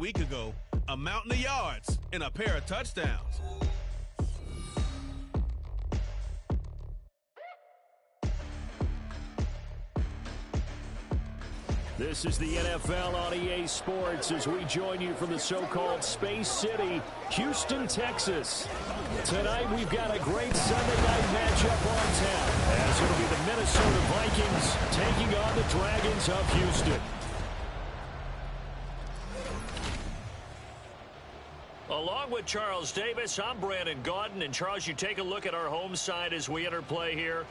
week ago, a mountain of yards, and a pair of touchdowns. This is the NFL on EA Sports as we join you from the so-called Space City, Houston, Texas. Tonight we've got a great Sunday night matchup on tap as it'll be the Minnesota Vikings taking on the Dragons of Houston. Along with Charles Davis, I'm Brandon Gaudin. And Charles, you take a look at our home side as we enter play here.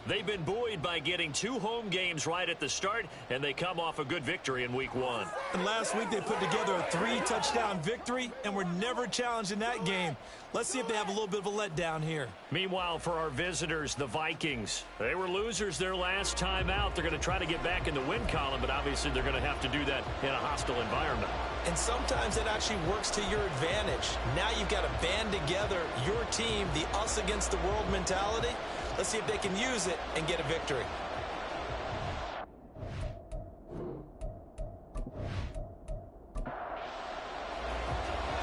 They've been buoyed by getting 2 home games right at the start, and they come off a good victory in week 1. And last week they put together a 3-touchdown victory, and were never challenged in that game. Let's see if they have a little bit of a letdown here. Meanwhile, for our visitors, the Vikings, they were losers their last time out. They're going to try to get back in the win column, but obviously they're going to have to do that in a hostile environment. And sometimes it actually works to your advantage. Now you've got to band together your team, the us against the world mentality. Let's see if they can use it and get a victory.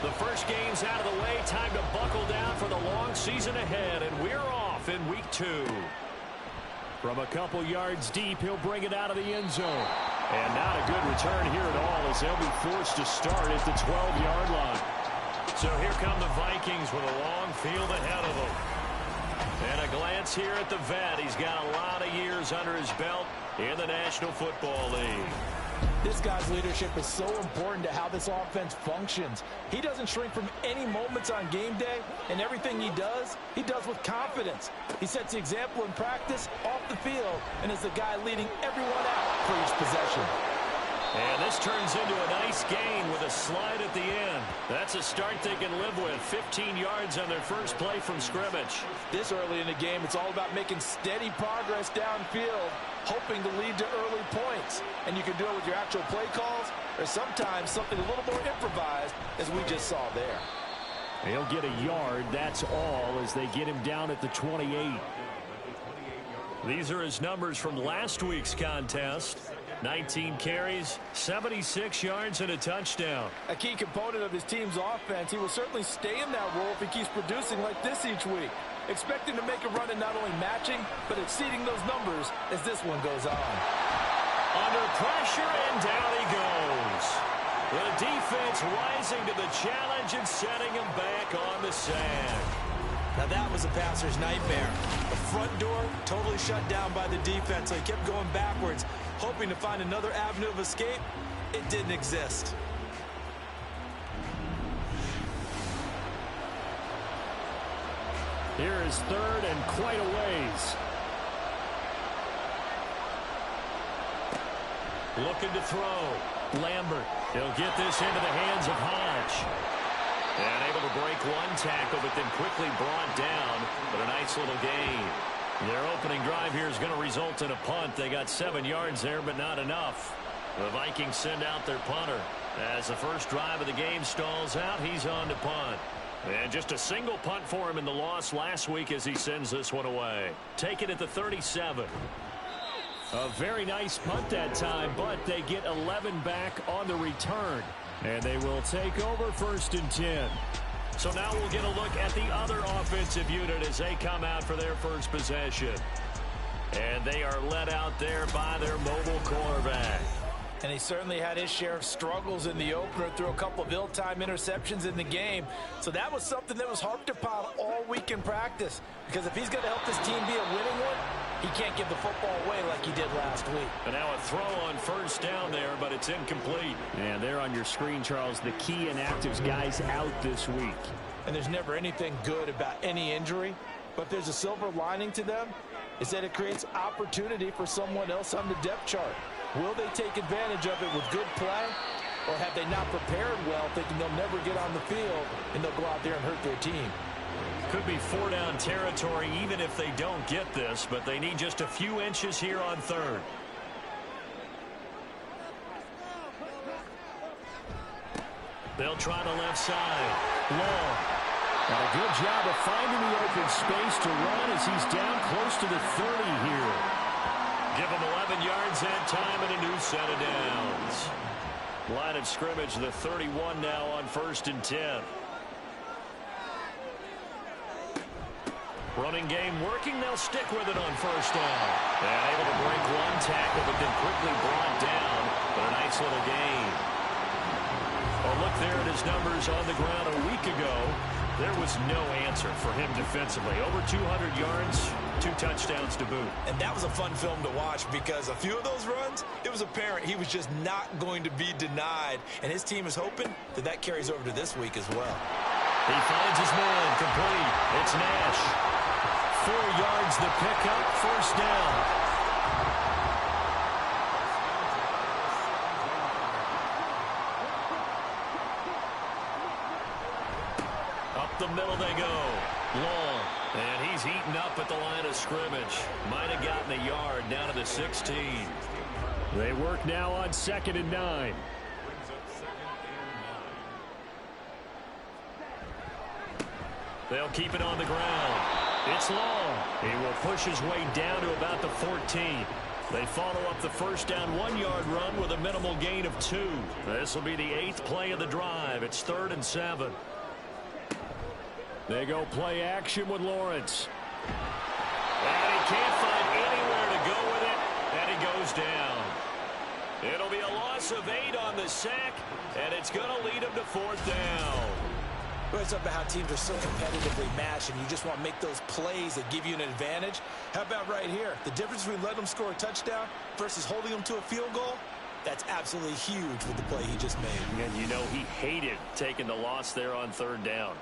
The first game's out of the way. Time to buckle down for the long season ahead, and we're off in week 2. From a couple yards deep, he'll bring it out of the end zone. And not a good return here at all as they'll be forced to start at the 12-yard line. So here come the Vikings with a long field ahead of them. And a glance here at the vet. He's got a lot of years under his belt in the National Football League. This guy's leadership is so important to how this offense functions. He doesn't shrink from any moments on game day, and everything he does with confidence. He sets the example in practice, off the field, and is the guy leading everyone out for each possession. And this turns into a nice gain with a slide at the end. That's a start they can live with. 15 yards on their first play from scrimmage. This early in the game, it's all about making steady progress downfield, hoping to lead to early points. And you can do it with your actual play calls or sometimes something a little more improvised, as we just saw there. He'll get a yard, that's all, as they get him down at the 28. These are his numbers from last week's contest. 19 carries, 76 yards, and a touchdown. A key component of his team's offense. He will certainly stay in that role if he keeps producing like this each week. Expect him to make a run in not only matching, but exceeding those numbers as this one goes on. Under pressure, and down he goes. The defense rising to the challenge and setting him back on the sand. Now that was a passer's nightmare. The front door totally shut down by the defense, so he kept going backwards, hoping to find another avenue of escape. It didn't exist. Here is third and quite a ways. Looking to throw. Lambert. He'll get this into the hands of Hodge. And able to break one tackle, but then quickly brought down. But a nice little gain. Their opening drive here is going to result in a punt. They got 7 yards there, but not enough. The Vikings send out their punter. As the first drive of the game stalls out, he's on to punt. And just a single punt for him in the loss last week as he sends this one away. Take it at the 37. A very nice punt that time, but they get 11 back on the return. And they will take over 1st and 10. So now we'll get a look at the other offensive unit as they come out for their first possession. And they are led out there by their mobile quarterback. And he certainly had his share of struggles in the opener, threw a couple of ill-timed interceptions in the game. So that was something that was harped upon all week in practice. Because if he's going to help this team be a winning one, he can't give the football away like he did last week. And now a throw on first down there, but it's incomplete. And there on your screen, Charles, the key inactives guys out this week. And there's never anything good about any injury, but there's a silver lining to them, is that it creates opportunity for someone else on the depth chart. Will they take advantage of it with good play, or have they not prepared well, thinking they'll never get on the field, and they'll go out there and hurt their team? Could be 4-down territory even if they don't get this, but they need just a few inches here on third. They'll try the left side. Long. And a good job of finding the open space to run as he's down close to the 30 here. Give him 11 yards that time and a new set of downs. Line of scrimmage, the 31 now on 1st and 10. Running game working. They'll stick with it on 1st down. And able to break one tackle, but then quickly brought down. But a nice little gain. Well, look there at his numbers on the ground a week ago. There was no answer for him defensively. Over 200 yards, 2 touchdowns to boot. And that was a fun film to watch because a few of those runs, it was apparent he was just not going to be denied. And his team is hoping that that carries over to this week as well. He finds his man, complete. It's Nash. 4 yards the pickup, 1st down. The middle they go. Long. And he's heating up at the line of scrimmage. Might have gotten a yard down to the 16. They work now on 2nd and 9. They'll keep it on the ground. It's Long. He will push his way down to about the 14. They follow up the 1st down 1-yard run with a minimal gain of 2. This will be the 8th play of the drive. It's 3rd and 7. They go play action with Lawrence. And he can't find anywhere to go with it, and he goes down. It'll be a loss of 8 on the sack, and it's going to lead him to 4th down. Well, it's about how teams are so competitively matched, and you just want to make those plays that give you an advantage. How about right here? The difference between letting them score a touchdown versus holding them to a field goal, that's absolutely huge with the play he just made. And you know he hated taking the loss there on 3rd down.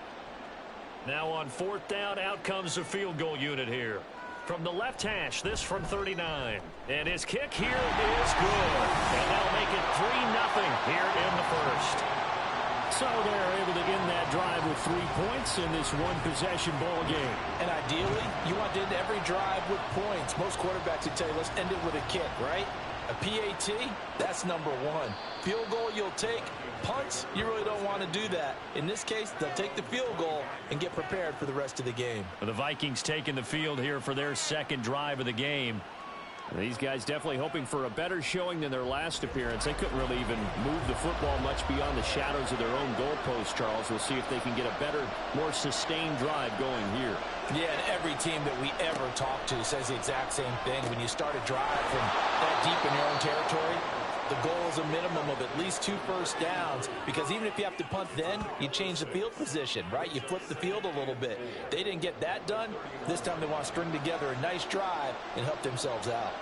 Now on 4th down, out comes the field goal unit here. From the left hash, this from 39. And his kick here is good. And they'll make it 3-0 here in the 1st. So they're able to end that drive with 3 points in this one-possession ball game. And ideally, you want to end every drive with points. Most quarterbacks would tell you, let's end it with a kick, right? A PAT, that's number 1. Field goal you'll take. Punts, you really don't want to do that. In this case, they'll take the field goal and get prepared for the rest of the game. The Vikings taking the field here for their 2nd drive of the game. These guys definitely hoping for a better showing than their last appearance. They couldn't really even move the football much beyond the shadows of their own goalpost, Charles. We'll see if they can get a better, more sustained drive going here. Yeah, and every team that we ever talk to says the exact same thing. When you start a drive from that deep in your own territory, the goal is a minimum of at least 2 1st downs, because even if you have to punt then, you change the field position, right? You flip the field a little bit. They didn't get that done. This time they want to string together a nice drive and help themselves out.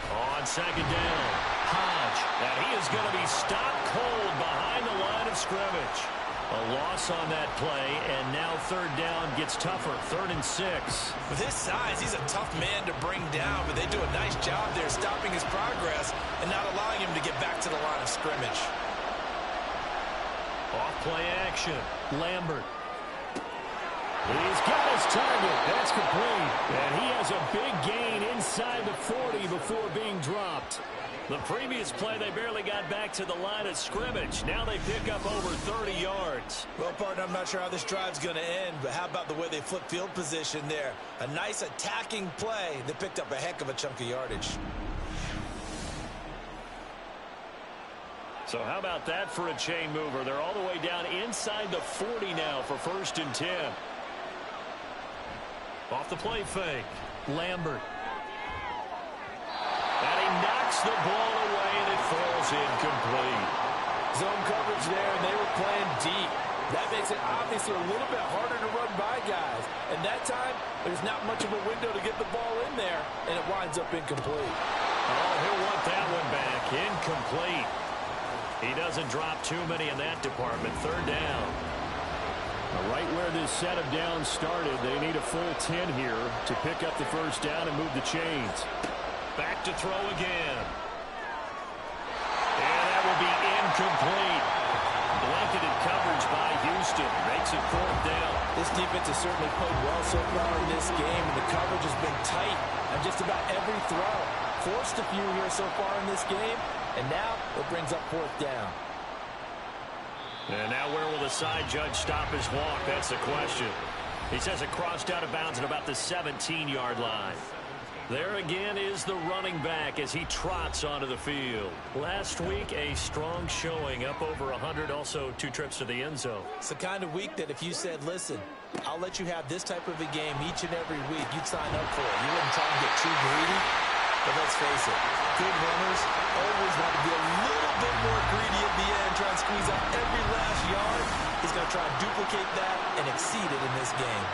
On 2nd down, Hodge, and he is going to be stopped cold behind the line of scrimmage. A loss on that play, and now 3rd down gets tougher, 3rd and 6. With his size, he's a tough man to bring down, but they do a nice job there stopping his progress and not allowing him to get back to the line of scrimmage. Off play action, Lambert. He's got his target. That's complete. And he has a big gain inside the 40 before being dropped. The previous play, they barely got back to the line of scrimmage. Now they pick up over 30 yards. Well, partner, I'm not sure how this drive's going to end, but how about the way they flip field position there? A nice attacking play that picked up a heck of a chunk of yardage. So how about that for a chain mover? They're all the way down inside the 40 now for 1st and 10. Off the play fake, Lambert. And he knocks the ball away, and it falls incomplete. Zone coverage there, and they were playing deep. That makes it obviously a little bit harder to run by guys. And that time, there's not much of a window to get the ball in there, and it winds up incomplete. Oh, he'll want that one back. Incomplete. He doesn't drop too many in that department. 3rd down. Right where this set of downs started, they need a full 10 here to pick up the 1st down and move the chains. Back to throw again. And that will be incomplete. Blanketed coverage by Houston. Makes it 4th down. This defense has certainly played well so far in this game, and the coverage has been tight on just about every throw. Forced a few here so far in this game, and now it brings up 4th down. And now where will the side judge stop his walk? That's the question. He says it crossed out of bounds at about the 17-yard line. There again is the running back as he trots onto the field. Last week, a strong showing, up over 100, also 2 trips to the end zone. It's the kind of week that if you said, listen, I'll let you have this type of a game each and every week, you'd sign up for it. You wouldn't try and get too greedy. But let's face it, good runners always want to be a little bit more greedy at the end, try and squeeze out every last yard. He's going to try and duplicate that and exceed it in this game.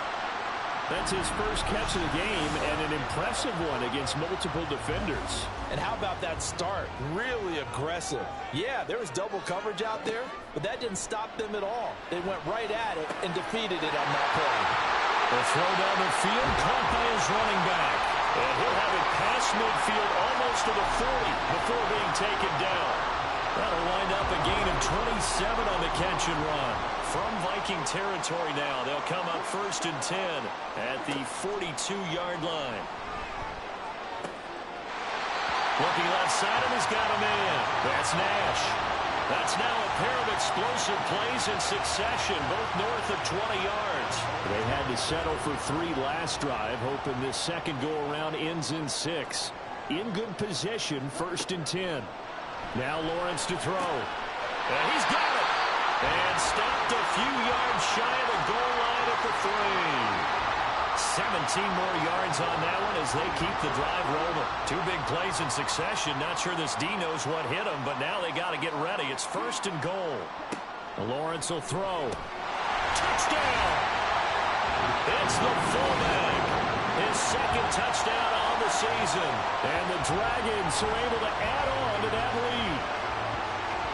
That's his first catch of the game, and an impressive one against multiple defenders. And how about that start? Really aggressive. Yeah, there was double coverage out there, but that didn't stop them at all. They went right at it and defeated it on that play. The throw down the field, caught by his running back. And he'll have it past midfield almost to the 40 before being taken down. That'll wind up a gain of 27 on the catch and run. From Viking territory now, they'll come up 1st and 10 at the 42-yard line. Looking left side, and he's got a man. That's Nash. That's now a pair of explosive plays in succession, both north of 20 yards. They had to settle for 3 last drive, hoping this second go-around ends in 6. In good position, 1st and 10. Now Lawrence to throw. And he's got it. And stopped a few yards shy of the goal line at the 3. 17 more yards on that one as they keep the drive rolling. 2 big plays in succession. Not sure this D knows what hit him, but now they got to get ready. It's 1st and goal. Lawrence will throw. Touchdown! It's the fullback. His 2nd touchdown on the season. And the Dragons are able to add on to that lead.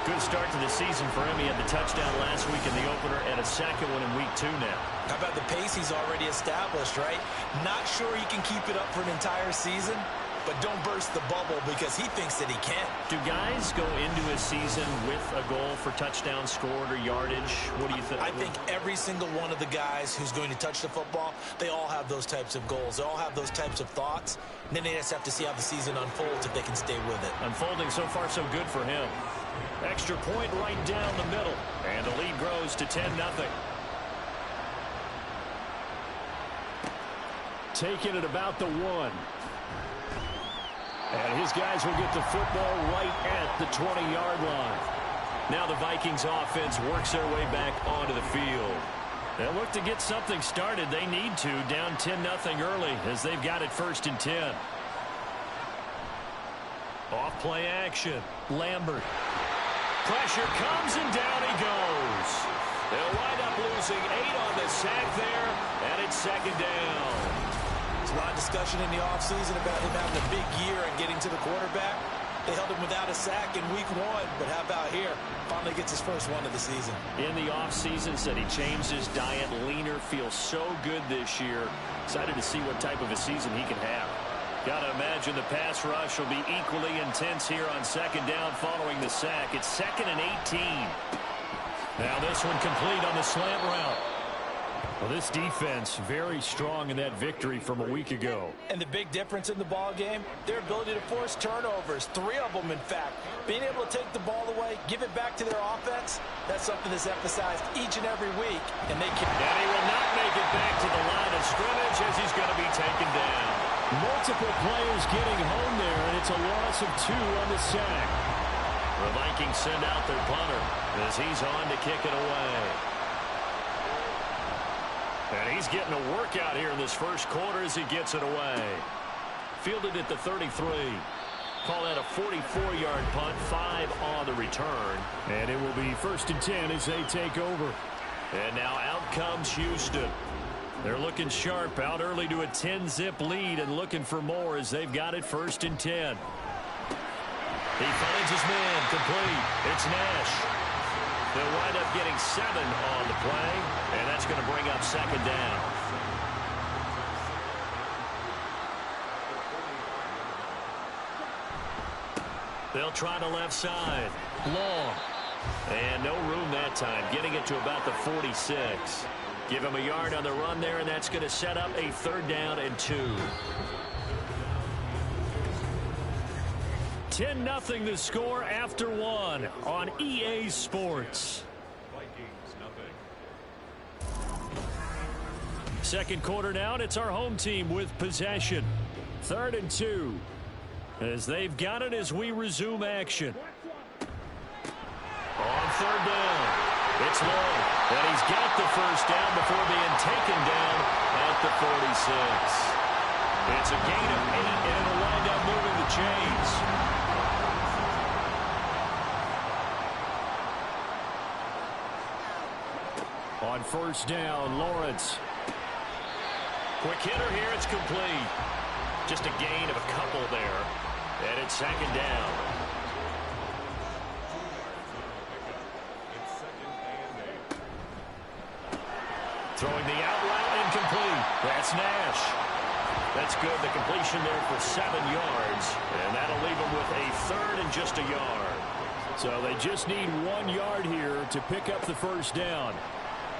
Good start to the season for him. He had the touchdown last week in the opener and a 2nd one in week 2 now. How about the pace he's already established, right? Not sure he can keep it up for an entire season, but don't burst the bubble because he thinks that he can. Do guys go into a season with a goal for touchdown scored or yardage? What do you think? I think every single one of the guys who's going to touch the football, they all have those types of goals. They all have those types of thoughts. And then they just have to see how the season unfolds if they can stay with it. Unfolding so far so good for him. Extra point right down the middle. And the lead grows to 10-0. Taking it about the 1. And his guys will get the football right at the 20-yard line. Now the Vikings offense works their way back onto the field. They'll look to get something started. They need to, down 10-0 early as they've got it 1st and 10. Off play action. Lambert. Pressure comes and down he goes. They'll wind up losing 8 on the sack there, and it's 2nd down. There's a lot of discussion in the offseason about him having a big year and getting to the quarterback. They held him without a sack in week 1, but how about here? Finally gets his first one of the season. In the offseason, said he changed his diet, leaner, feels so good this year. Excited to see what type of a season he can have. Got to imagine the pass rush will be equally intense here on 2nd down following the sack. It's 2nd and 18. Now this one complete on the slant route. Well, this defense very strong in that victory from a week ago. And the big difference in the ball game, their ability to force turnovers, 3 of them in fact. Being able to take the ball away, give it back to their offense, that's something that's emphasized each and every week. And they can. And he will not make it back to the line of scrimmage as he's going to be taken down. Multiple players getting home there, and it's a loss of 2 on the sack. The Vikings send out their punter as he's on to kick it away. And he's getting a workout here in this first quarter as he gets it away. Fielded at the 33. Call that a 44-yard punt, 5 on the return. And it will be 1st and 10 as they take over. And now out comes Houston. They're looking sharp, out early to a 10-zip lead and looking for more as they've got it 1st and 10. He finds his man, complete. It's Nash. They'll wind up getting 7 on the play, and that's going to bring up 2nd down. They'll try the left side. Long. And no room that time, getting it to about the 46. Give him a yard on the run there, and that's going to set up a 3rd down and 2. 10-0 the score after 1 on EA Sports. Second quarter now, and it's our home team with possession. 3rd and 2. As they've got it as we resume action. On 3rd down, it's low. And he's got the first down before being taken down at the 46. It's a gain of 8, and it'll wind up moving the chains. On 1st down, Lawrence. Quick hitter here, it's complete. Just a gain of a couple there. And it's 2nd down. Throwing the out route, incomplete. That's Nash. That's good. The completion there for 7 yards. And that'll leave them with a 3rd and just a yard. So they just need 1 yard here to pick up the first down.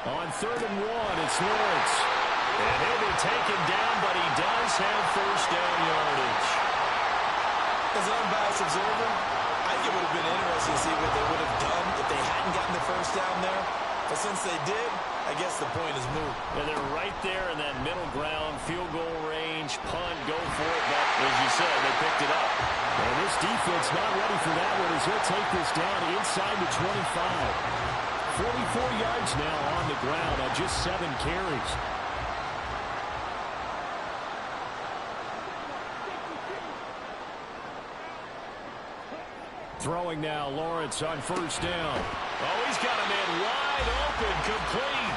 On 3rd and 1, it's Lawrence. And he'll be taken down, but he does have first down yardage. As an unbiased observer, I think it would have been interesting to see what they would have done if they hadn't gotten the first down there. But since they did, I guess the point is moot. And they're right there in that middle ground, field goal range, punt, go for it. But as you said, they picked it up. And this defense not ready for that one as he'll take this down inside the 25. 44 yards now on the ground on just 7 carries. Throwing now, Lawrence on 1st down. Oh, he's got a man wide open, complete.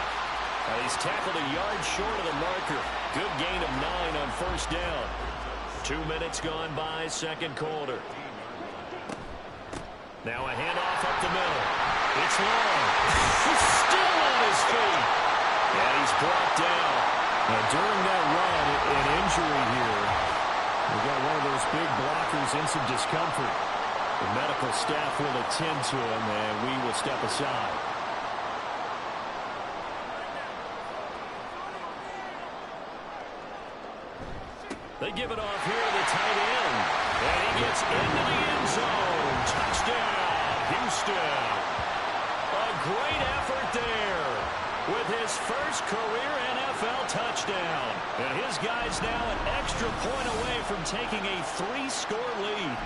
He's tackled a yard short of the marker. Good gain of 9 on 1st down. 2 minutes gone by, 2nd quarter. Now a handoff up the middle. It's long. He's still on his feet. And he's brought down. Now, during that run, an injury here. We got one of those big blockers in some discomfort. The medical staff will attend to him, and we will step aside. They give it off here to the tight end. And he gets into the end zone. Touchdown, Houston. A great effort there with his first career NFL touchdown. And his guy's now an extra point away from taking a 3-score lead.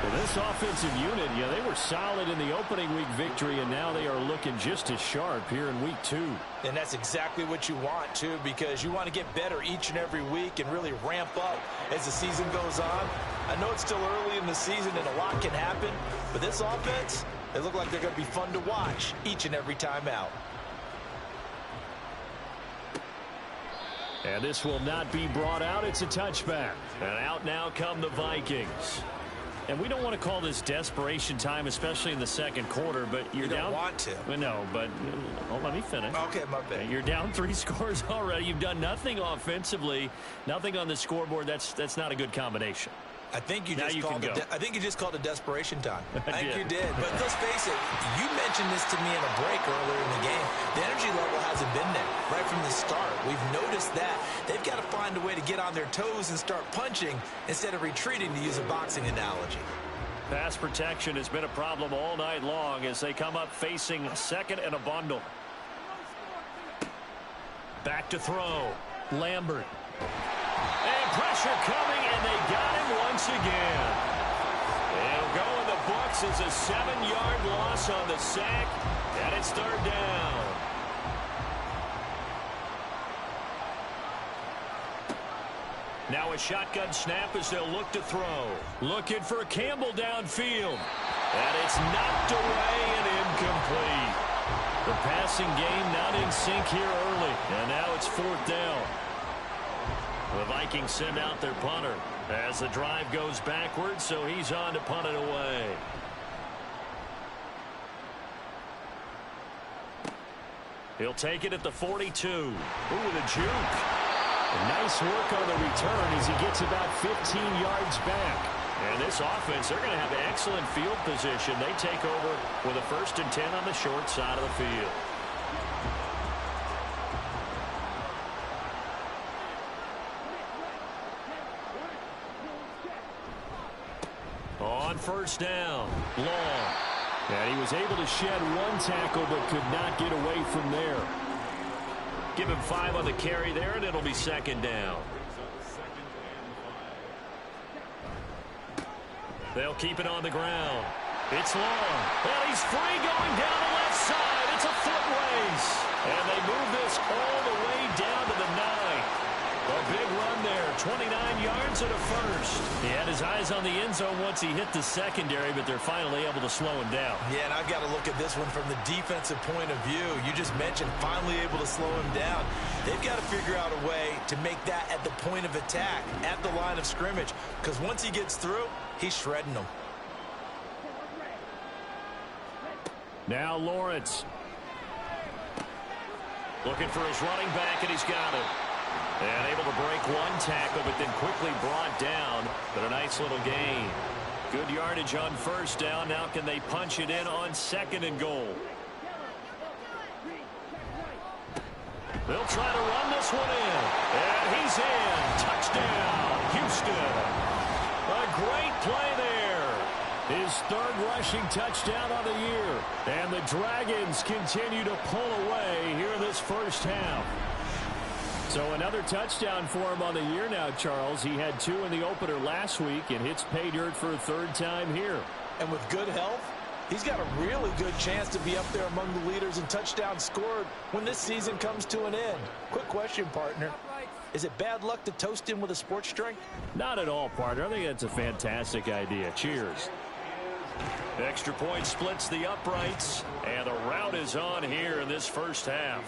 Well, this offensive unit, they were solid in the opening week victory, and now they are looking just as sharp here in week 2. And that's exactly what you want, too, because you want to get better each and every week and really ramp up as the season goes on. I know it's still early in the season and a lot can happen, but this offense, they look like they're going to be fun to watch each and every time out. And this will not be brought out. It's a touchback. And out now come the Vikings. And we don't want to call this desperation time, especially in the 2nd quarter, but you're down. You don't want to. Well, no, but let me finish. Okay, my bad. You're down 3 scores already. You've done nothing offensively, nothing on the scoreboard. That's not a good combination. I think you just called it desperation time. I think you did. But let's face it, you mentioned this to me in a break earlier in the game. The energy level hasn't been there right from the start. We've noticed that. They've got to find a way to get on their toes and start punching instead of retreating, to use a boxing analogy. Pass protection has been a problem all night long as they come up facing 2nd and a bundle. Back to throw. Lambert. And pressure coming, and they got him once again. It'll go in the books as a 7-yard loss on the sack, and it's 3rd down. Now a shotgun snap as they'll look to throw. Looking for Campbell downfield. And it's knocked away and incomplete. The passing game not in sync here early, and now it's 4th down. The Vikings send out their punter as the drive goes backwards, so he's on to punt it away. He'll take it at the 42. Ooh, the juke. Nice work on the return as he gets about 15 yards back. And this offense, they're going to have excellent field position. They take over with a 1st and 10 on the short side of the field. On 1st down, Long. And he was able to shed 1 tackle but could not get away from there. Give him 5 on the carry there, and it'll be 2nd down. They'll keep it on the ground. It's long. And he's free going down the left side. It's a foot race. And they move this all the way down to the 9. A big run there, 29 yards and a first. He had his eyes on the end zone once he hit the secondary, but they're finally able to slow him down. Yeah, and I've got to look at this one from the defensive point of view. You just mentioned finally able to slow him down. They've got to figure out a way to make that at the point of attack, at the line of scrimmage, because once he gets through, he's shredding them. Now Lawrence. Looking for his running back, and he's got it. And able to break one tackle, but then quickly brought down. But a nice little gain. Good yardage on first down. Now can they punch it in on 2nd and goal? They'll try to run this one in. And he's in. Touchdown, Houston. A great play there. His 3rd rushing touchdown of the year. And the Dragons continue to pull away here in this first half. So another touchdown for him on the year now, Charles. He had 2 in the opener last week and hits pay dirt for a 3rd time here. And with good health, he's got a really good chance to be up there among the leaders in touchdowns scored when this season comes to an end. Quick question, partner. Is it bad luck to toast him with a sports drink? Not at all, partner. I think that's a fantastic idea. Cheers. Extra point splits the uprights, and the route is on here in this first half.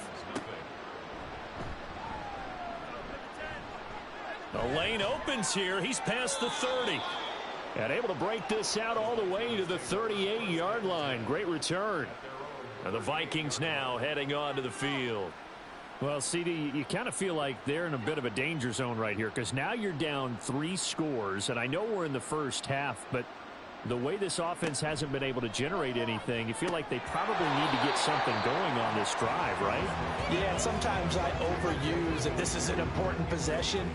The lane opens here. He's past the 30. And able to break this out all the way to the 38-yard line. Great return. And the Vikings now heading on to the field. Well, CD, you kind of feel like they're in a bit of a danger zone right here because now you're down 3 scores. And I know we're in the first half, but the way this offense hasn't been able to generate anything, you feel like they probably need to get something going on this drive, right? Yeah, and sometimes I overuse that this is an important possession.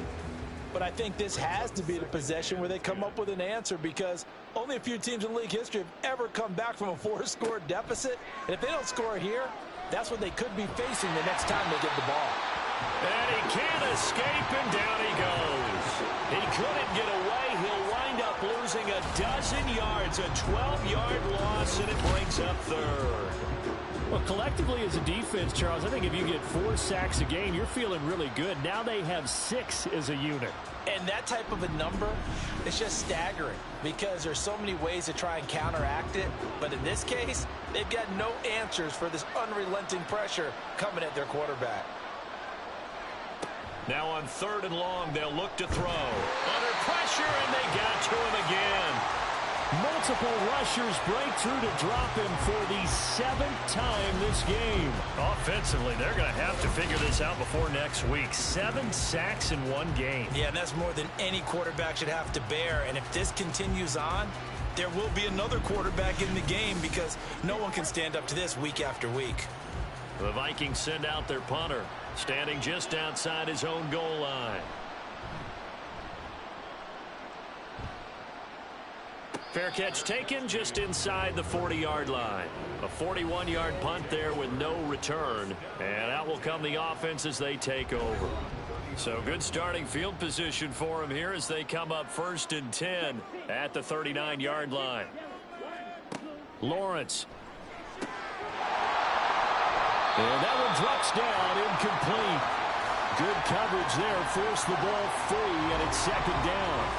But I think this has to be the possession where they come up with an answer because only a few teams in league history have ever come back from a 4-score deficit. And if they don't score here, that's what they could be facing the next time they get the ball. And he can't escape, and down he goes. He couldn't get away. He'll wind up losing a dozen yards, a 12-yard loss, and it brings up 3rd. Well, collectively as a defense, Charles, I think if you get 4 sacks a game, you're feeling really good. Now they have 6 as a unit. And that type of a number is just staggering because there's so many ways to try and counteract it. But in this case, they've got no answers for this unrelenting pressure coming at their quarterback. Now on 3rd and long, they'll look to throw. Under pressure, and they got to him again. Multiple rushers break through to drop him for the 7th time this game. Offensively, they're going to have to figure this out before next week. 7 sacks in 1 game. Yeah, and that's more than any quarterback should have to bear. And if this continues on, there will be another quarterback in the game because no one can stand up to this week after week. The Vikings send out their punter, standing just outside his own goal line. Fair catch taken just inside the 40-yard line. A 41-yard punt there with no return. And out will come the offense as they take over. So good starting field position for them here as they come up 1st and 10 at the 39-yard line. Lawrence. And that one drops down, incomplete. Good coverage there, forced the ball free, and it's 2nd down.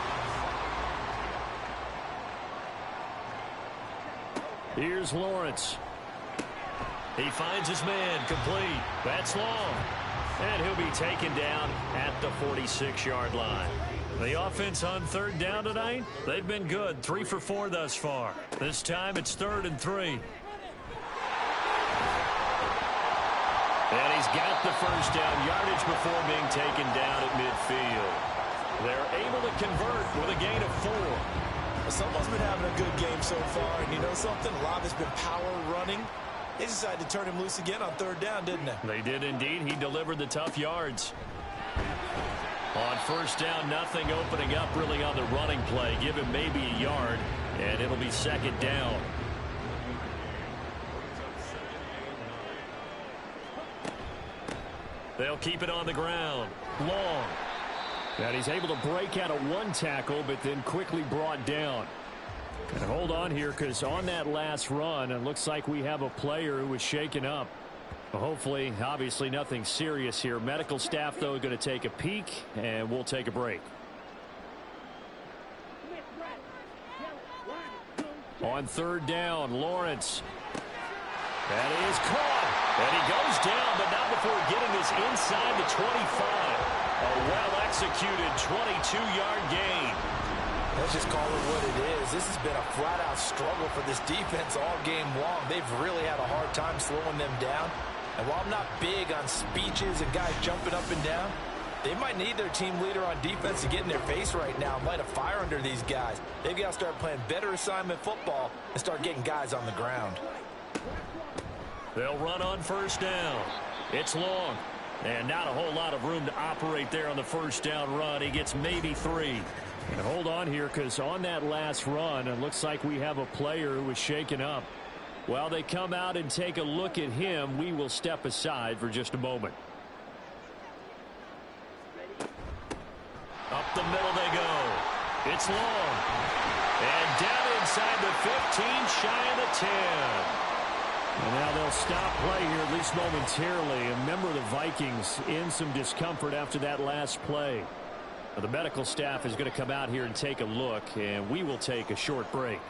Here's Lawrence. He finds his man, complete. That's long. And he'll be taken down at the 46-yard line. The offense on 3rd down tonight, they've been good. 3 for 4 thus far. This time it's 3rd and 3. And he's got the first down yardage before being taken down at midfield. They're able to convert with a gain of 4. Someone's been having a good game so far, and you know something? A lot has been power running. They decided to turn him loose again on 3rd down, didn't they? They did indeed. He delivered the tough yards. On 1st down, nothing opening up really on the running play. Give him maybe a yard, and it'll be 2nd down. They'll keep it on the ground. Long. And he's able to break out of 1 tackle, but then quickly brought down. And hold on here, because on that last run, it looks like we have a player who was shaken up. Well, hopefully, obviously nothing serious here. Medical staff, though, going to take a peek, and we'll take a break. On third down, Lawrence. That is caught. And he goes down, but not before getting us inside the 25. A well-executed 22-yard gain. Let's just call it what it is. This has been a flat-out struggle for this defense all game long. They've really had a hard time slowing them down. And while I'm not big on speeches and guys jumping up and down, they might need their team leader on defense to get in their face right now and light a fire under these guys. They've got to start playing better assignment football and start getting guys on the ground. They'll run on first down. It's long. And not a whole lot of room to operate there on the first down run. He gets maybe 3. And hold on here, because on that last run, it looks like we have a player who was shaken up. While they come out and take a look at him, we will step aside for just a moment. Up the middle they go. It's long. And down inside the 15, shy of the 10. And now they'll stop play here, at least momentarily. And remember, the Vikings in some discomfort after that last play. The medical staff is going to come out here and take a look, and we will take a short break.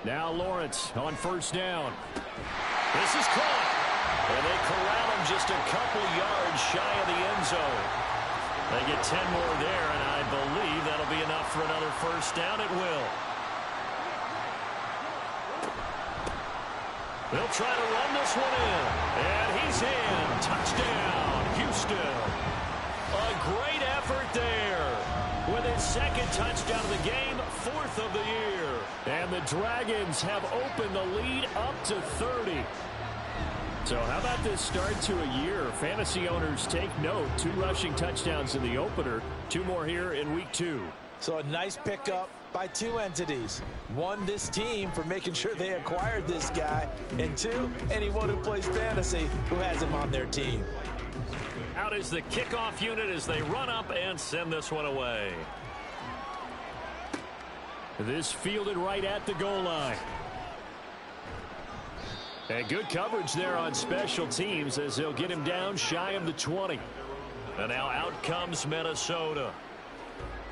Now Lawrence on first down. This is caught. And they corral him just a couple yards shy of the end zone. They get 10 more there, and I believe that'll be enough for another first down. It will. They'll try to run this one in. And he's in. Touchdown, Houston. A great effort there. With his second touchdown of the game, 4th of the year. And the Dragons have opened the lead up to 30. So how about this start to a year? Fantasy owners take note. 2 rushing touchdowns in the opener. 2 more here in week 2. So a nice pickup by 2 entities. 1, this team for making sure they acquired this guy. And 2, anyone who plays fantasy who has him on their team. Out is the kickoff unit as they run up and send this one away. This fielded right at the goal line. And good coverage there on special teams as they'll get him down shy of the 20. And now out comes Minnesota.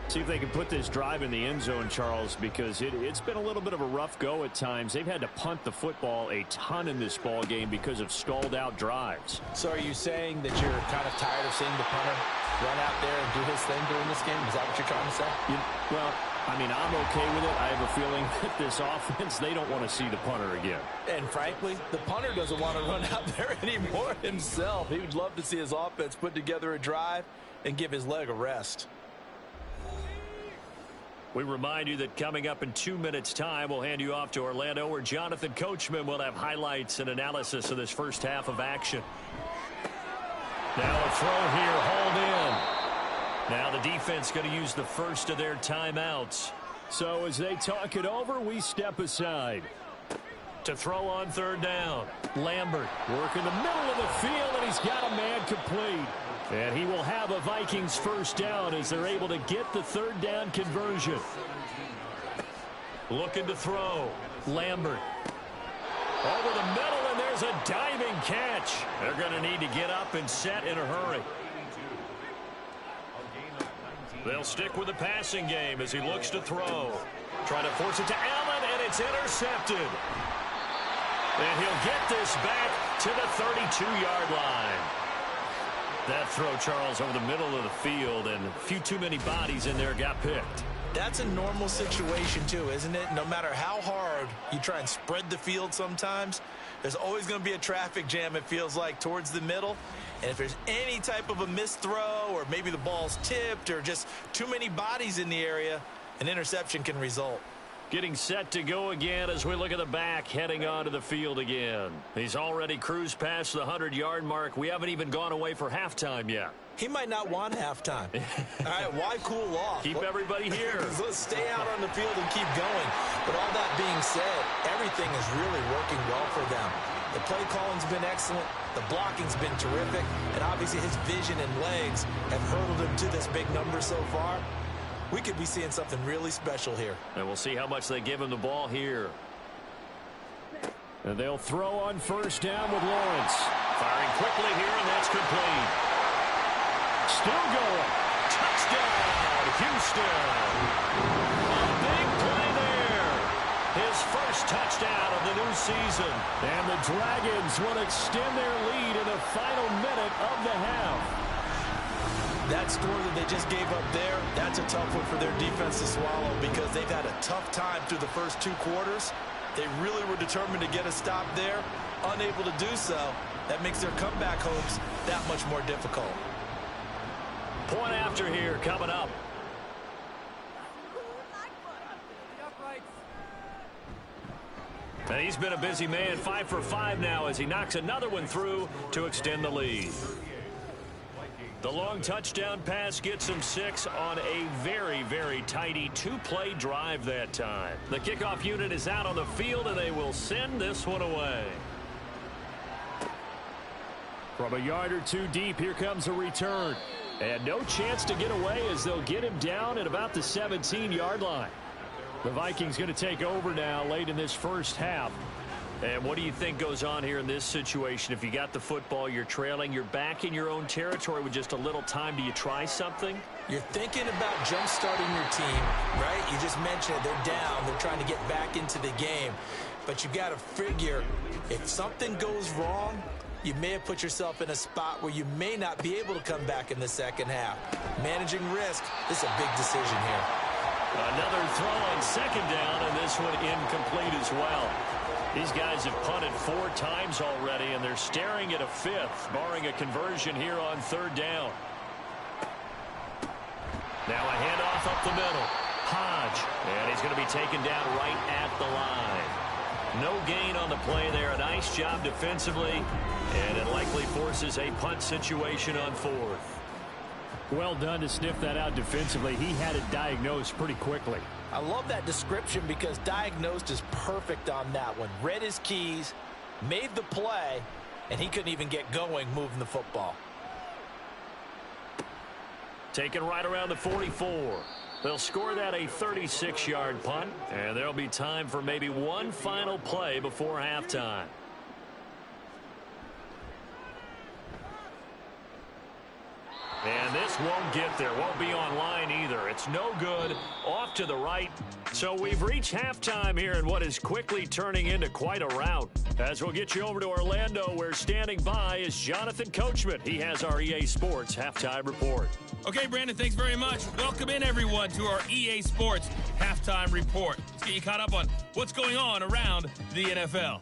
See if they can put this drive in the end zone, Charles, because it's been a little bit of a rough go at times. They've had to punt the football a ton in this ball game because of stalled out drives. So are you saying that you're kind of tired of seeing the punter run out there and do his thing during this game? Is that what you're trying to say? Well, I mean, I'm okay with it. I have a feeling that this offense, they don't want to see the punter again. And frankly, the punter doesn't want to run out there anymore himself. He would love to see his offense put together a drive and give his leg a rest. We remind you that coming up in 2 minutes' time, we'll hand you off to Orlando, where Jonathan Coachman will have highlights and analysis of this first half of action. Now a throw here, hauled in. Now the defense going to use the first of their timeouts. So as they talk it over, we step aside. To throw on third down, Lambert working the middle of the field, and he's got a man complete. And he will have a Vikings first down as they're able to get the third down conversion. Looking to throw. Lambert. Over the middle, and there's a diving catch. They're going to need to get up and set in a hurry. They'll stick with the passing game as he looks to throw. Trying to force it to Allen, and it's intercepted. And he'll get this back to the 32-yard line. That throw, Charles, over the middle of the field, and a few too many bodies in there got picked. That's a normal situation, too, isn't it? No matter how hard you try and spread the field sometimes, there's always going to be a traffic jam, it feels like, towards the middle. And if there's any type of a missed throw, or maybe the ball's tipped, or just too many bodies in the area, an interception can result. Getting set to go again as we look at the back, heading onto the field again. He's already cruised past the 100-yard mark. We haven't even gone away for halftime yet. He might not want halftime. All right, why cool off? Keep everybody here. Let's stay out on the field and keep going. But all that being said, everything is really working well for them. The play calling's been excellent. The blocking's been terrific. And obviously his vision and legs have hurdled him to this big number so far. We could be seeing something really special here. And we'll see how much they give him the ball here. And they'll throw on first down with Lawrence. Firing quickly here, and that's complete. Still going. Touchdown, Houston. A big play there. His first touchdown of the new season. And the Dragons will extend their lead in the final minute of the half. That score that they just gave up there, that's a tough one for their defense to swallow because they've had a tough time through the first 2 quarters. They really were determined to get a stop there, unable to do so. That makes their comeback hopes that much more difficult. Point after here coming up. And he's been a busy man, 5 for 5 now as he knocks another one through to extend the lead. The long touchdown pass gets him 6 on a very, very tidy 2-play drive that time. The kickoff unit is out on the field, and they will send this one away. From a yard or 2 deep, here comes a return. And no chance to get away as they'll get him down at about the 17-yard line. The Vikings going to take over now late in this first half. And what do you think goes on here in this situation? If you got the football, you're trailing, you're back in your own territory with just a little time. Do you try something? You're thinking about jump-starting your team, right? You just mentioned it. They're down. They're trying to get back into the game. But you got to figure if something goes wrong, you may have put yourself in a spot where you may not be able to come back in the second half. Managing risk is a big decision here. Another throw on second down, and this one incomplete as well. These guys have punted 4 times already, and they're staring at a 5th, barring a conversion here on 3rd down. Now a handoff up the middle. Hodge, and he's going to be taken down right at the line. No gain on the play there. A nice job defensively, and it likely forces a punt situation on 4th. Well done to sniff that out defensively. He had it diagnosed pretty quickly. I love that description because diagnosed is perfect on that one. Read his keys, made the play, and he couldn't even get going moving the football. Taken right around the 44. They'll score that a 36-yard punt, and there'll be time for maybe one final play before halftime. And this won't get there. Won't be online either. It's no good. Off to the right. So we've reached halftime here in what is quickly turning into quite a rout. As we'll get you over to Orlando, where standing by is Jonathan Coachman. He has our EA Sports Halftime Report. Okay, Brandon, thanks very much. Welcome in, everyone, to our EA Sports Halftime Report. Let's get you caught up on what's going on around the NFL.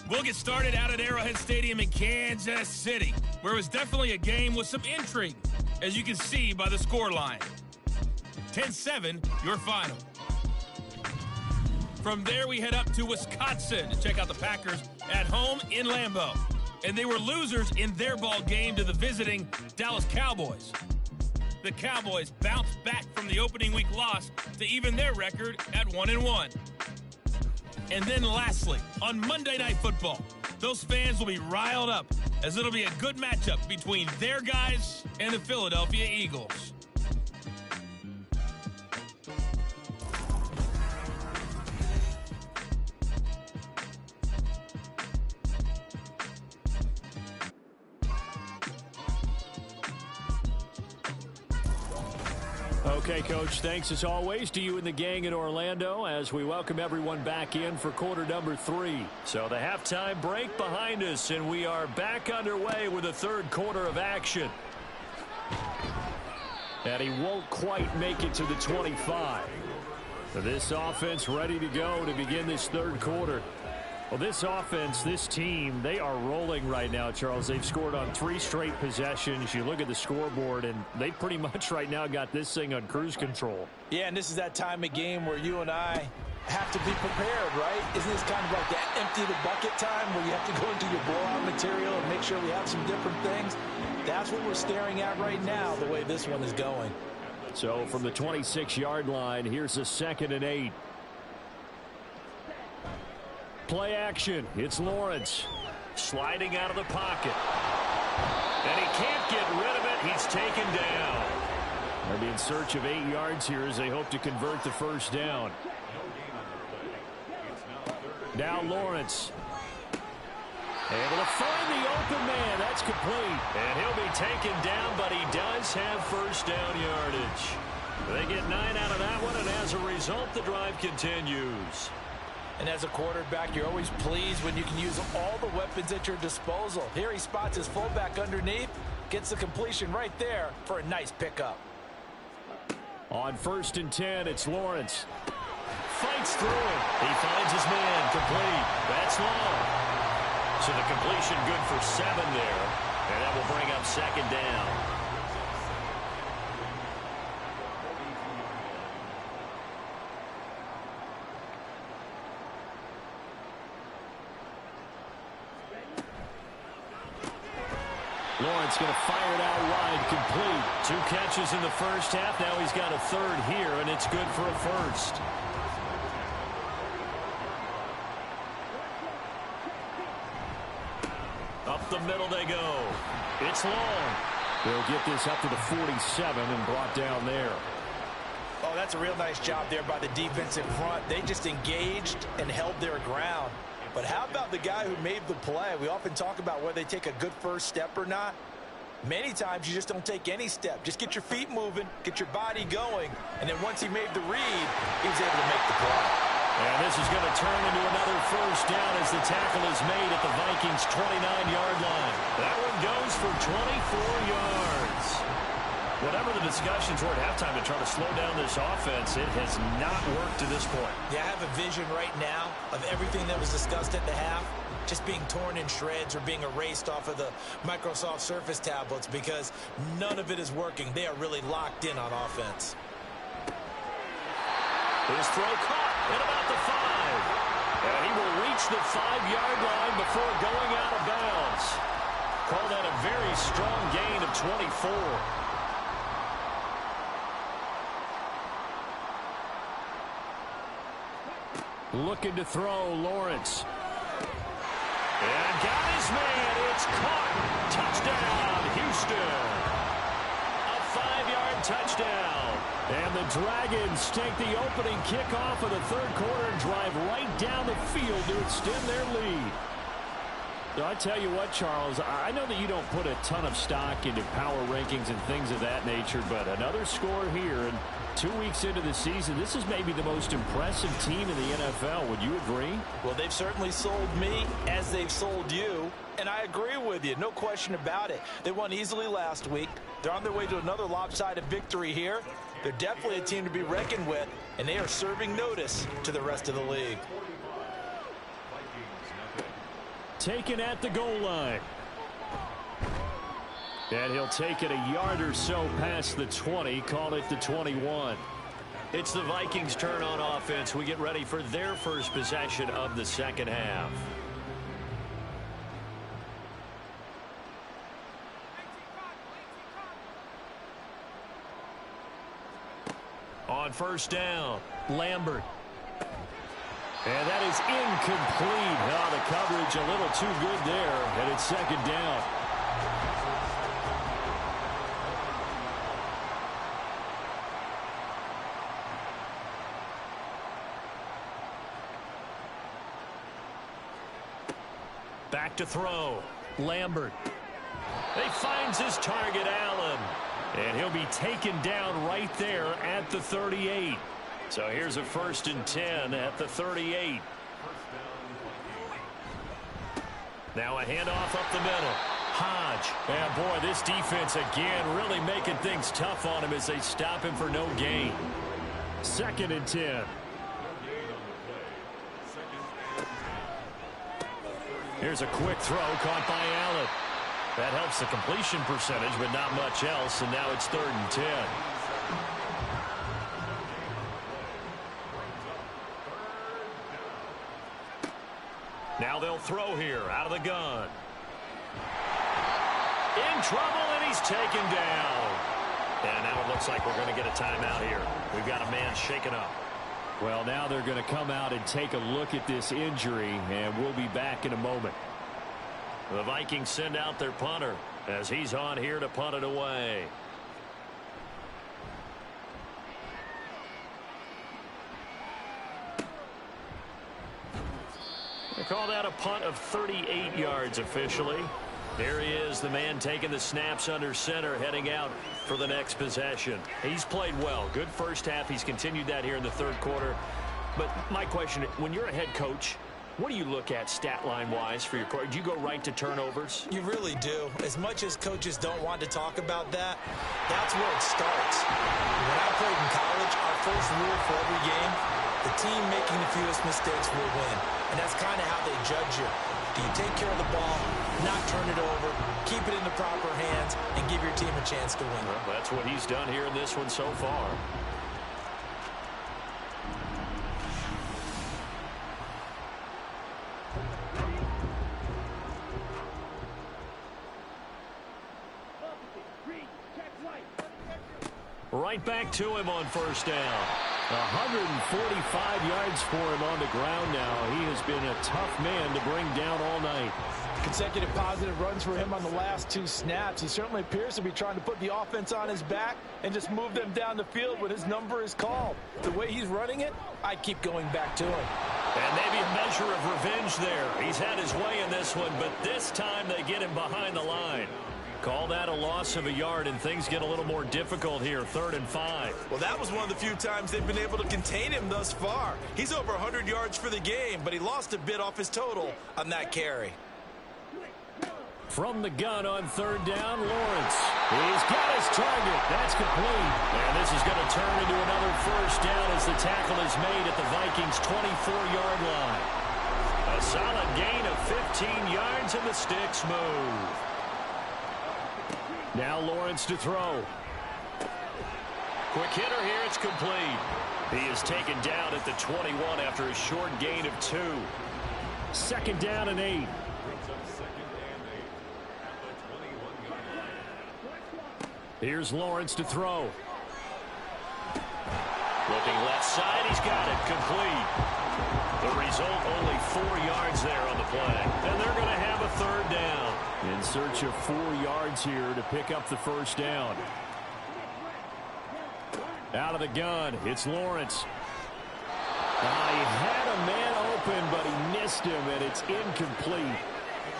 We'll get started out at Arrowhead Stadium in Kansas City, where it was definitely a game with some intrigue, as you can see by the scoreline. 10-7, your final. From there, we head up to Wisconsin to check out the Packers at home in Lambeau. And they were losers in their ball game to the visiting Dallas Cowboys. The Cowboys bounced back from the opening week loss to even their record at 1-1. And then lastly, on Monday Night Football, those fans will be riled up as it'll be a good matchup between their guys and the Philadelphia Eagles. Okay, Coach, thanks as always to you and the gang in Orlando as we welcome everyone back in for quarter number 3. So the halftime break behind us, and we are back underway with the third quarter of action. And he won't quite make it to the 25. This offense ready to go to begin this third quarter. Well, this offense, this team, they are rolling right now, Charles. They've scored on 3 straight possessions. You look at the scoreboard, and they pretty much right now got this thing on cruise control. Yeah, and this is that time of game where you and I have to be prepared, right? Isn't this kind of like that empty the bucket time where you have to go into your blowout material and make sure we have some different things? That's what we're staring at right now, the way this one is going. So from the 26-yard line, here's a 2nd and 8. Play action. It's Lawrence. Sliding out of the pocket. And he can't get rid of it. He's taken down. They'll be in search of 8 yards here as they hope to convert the first down. Now Lawrence. Able to find the open man. That's complete. And he'll be taken down, but he does have first down yardage. They get 9 out of that one, and as a result, the drive continues. And as a quarterback, you're always pleased when you can use all the weapons at your disposal. Here he spots his fullback underneath, gets the completion right there for a nice pickup. On 1st and 10, it's Lawrence. Fights through it. He finds his man. Complete. That's long. So the completion good for 7 there. And that will bring up 2nd down. Lawrence going to fire it out wide, complete. 2 catches in the first half. Now he's got a 3rd here, and it's good for a 1st. Up the middle they go. It's long. They'll get this up to the 47 and brought down there. Oh, that's a real nice job there by the defense in front. They just engaged and held their ground. But how about the guy who made the play? We often talk about whether they take a good first step or not. Many times you just don't take any step. Just get your feet moving, get your body going, and then once he made the read, he was able to make the play. And this is going to turn into another first down as the tackle is made at the Vikings' 29-yard line. That one goes for 24 yards. Whatever the discussions were at halftime to try to slow down this offense, it has not worked to this point. Yeah, I have a vision right now of everything that was discussed at the half just being torn in shreds or being erased off of the Microsoft Surface tablets because none of it is working. They are really locked in on offense. His throw caught at about the 5. And he will reach the 5-yard line before going out of bounds. Call that a very strong gain of 24. Looking to throw, Lawrence. And got his man. It's caught. Touchdown, Houston. A 5-yard touchdown. And the Dragons take the opening kickoff of the 3rd quarter and drive right down the field to extend their lead. So I tell you what, Charles, I know that you don't put a ton of stock into power rankings and things of that nature, but another score here, and 2 weeks into the season, this is maybe the most impressive team in the NFL. Would you agree? Well, they've certainly sold me as they've sold you, and I agree with you. No question about it. They won easily last week. They're on their way to another lopsided victory here. They're definitely a team to be reckoned with, and they are serving notice to the rest of the league. Taken at the goal line. And he'll take it a yard or so past the 20, call it the 21. It's the Vikings' turn on offense. We get ready for their first possession of the second half. On first down, Lambert. And that is incomplete. Oh, the coverage a little too good there, and it's 2nd down. Back to throw. Lambert. He finds his target, Allen. And he'll be taken down right there at the 38. So here's a 1st and 10 at the 38. Now a handoff up the middle. Hodge. And boy, this defense again really making things tough on him as they stop him for no gain. 2nd and 10. Here's a quick throw caught by Allen. That helps the completion percentage, but not much else, and now it's 3rd and 10. Now they'll throw here out of the gun. In trouble, and he's taken down. And now it looks like we're going to get a timeout here. We've got a man shaken up. Well, now they're going to come out and take a look at this injury, and we'll be back in a moment. The Vikings send out their punter as he's on here to punt it away. They call that a punt of 38 yards officially. Here he is, the man taking the snaps under center, heading out for the next possession. He's played well. Good first half. He's continued that here in the third quarter. But my question, when you're a head coach, what do you look at stat line-wise for your quarterback? Do you go right to turnovers? You really do. As much as coaches don't want to talk about that, that's where it starts. When I played in college, our first rule for every game, the team making the fewest mistakes will win. And that's kind of how they judge you. Do you take care of the ball, not turn it over, keep it in the proper hands, and give your team a chance to win? Well, that's what he's done here in this one so far. Right back to him on first down. 145 yards for him on the ground now. He has been a tough man to bring down all night. Consecutive positive runs for him on the last 2 snaps. He certainly appears to be trying to put the offense on his back and just move them down the field when his number is called. The way he's running it, I keep going back to him. And maybe a measure of revenge there. He's had his way in this one, but this time they get him behind the line. Call that a loss of a yard, and things get a little more difficult here, 3rd and 5. Well, that was one of the few times they've been able to contain him thus far. He's over 100 yards for the game, but he lost a bit off his total on that carry. From the gun on 3rd down, Lawrence. He's got his target. That's complete. And this is going to turn into another first down as the tackle is made at the Vikings' 24-yard line. A solid gain of 15 yards, and the sticks move. Now Lawrence to throw. Quick hitter here, it's complete. He is taken down at the 21 after a short gain of 2. 2nd down and 8. Here's Lawrence to throw. Looking left side, he's got it, complete. The result, only 4 yards there on the play. And they're going to have a 3rd down. In search of 4 yards here to pick up the first down. Out of the gun, it's Lawrence. He had a man open, but he missed him, and it's incomplete.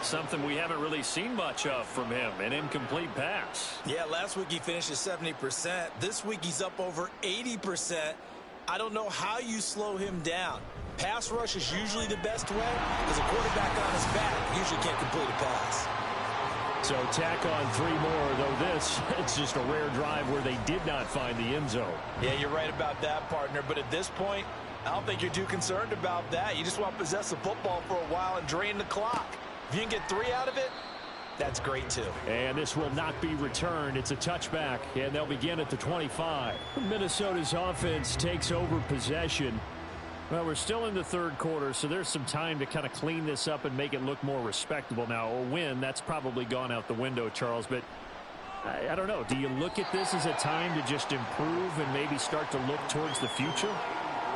Something we haven't really seen much of from him, an incomplete pass. Yeah, last week he finished at 70%. This week he's up over 80%. I don't know how you slow him down. Pass rush is usually the best way because a quarterback on his back usually can't complete a pass. So tack on 3 more, though this, it's just a rare drive where they did not find the end zone. Yeah, you're right about that, partner. But at this point, I don't think you're too concerned about that. You just want to possess the football for a while and drain the clock. If you can get 3 out of it, that's great, too. And this will not be returned. It's a touchback, and they'll begin at the 25. Minnesota's offense takes over possession. Well, we're still in the 3rd quarter, so there's some time to kind of clean this up and make it look more respectable. Now, a win, that's probably gone out the window, Charles, but I don't know. Do you look at this as a time to just improve and maybe start to look towards the future?